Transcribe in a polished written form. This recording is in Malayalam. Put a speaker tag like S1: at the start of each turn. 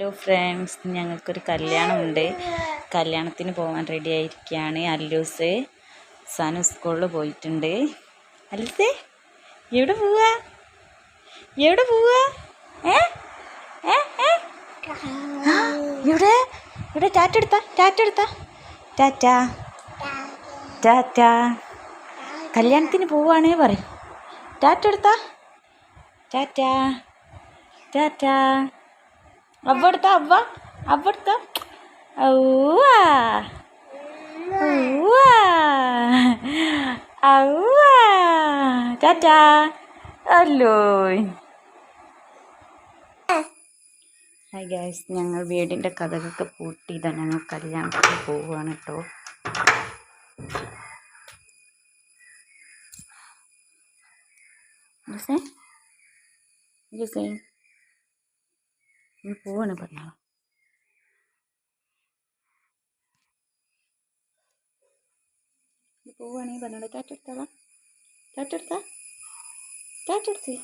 S1: ഹലോ ഫ്രണ്ട്സ്, ഞങ്ങൾക്കൊരു കല്യാണമുണ്ട്. കല്യാണത്തിന് പോകാൻ റെഡി ആയിരിക്കുകയാണ്. അല്ലൂസ് സാനു സ്കൂളിൽ പോയിട്ടുണ്ട്. അല്ലൂസേ, എവിടെ പോവാ? എവിടെ പോവാ? ഇവിടെ ഇവിടെ ടാറ്റ എടുത്താ ടാറ്റ ടാറ്റ. കല്യാണത്തിന് പോവാണേ പറയും. ടാറ്റ എടുത്താ ടാറ്റ ടാറ്റ. അവ എടുത്താ അവ എടുത്താ ടാറ്റാ. അല്ലോ ഹായ് ഗൈസ്, ഞങ്ങൾ വീടിൻ്റെ കഥകൊക്കെ പൂട്ടിയതാണ്. ഞങ്ങൾ കല്യാണത്തിന് പോവുകയാണ് കേട്ടോ. പോവാണ് പറഞ്ഞോ. പോവുകയാണെങ്കിൽ പറഞ്ഞോളൂ. ടാറ്റ എടുത്താ ടാറ്റ എടുത്തേ.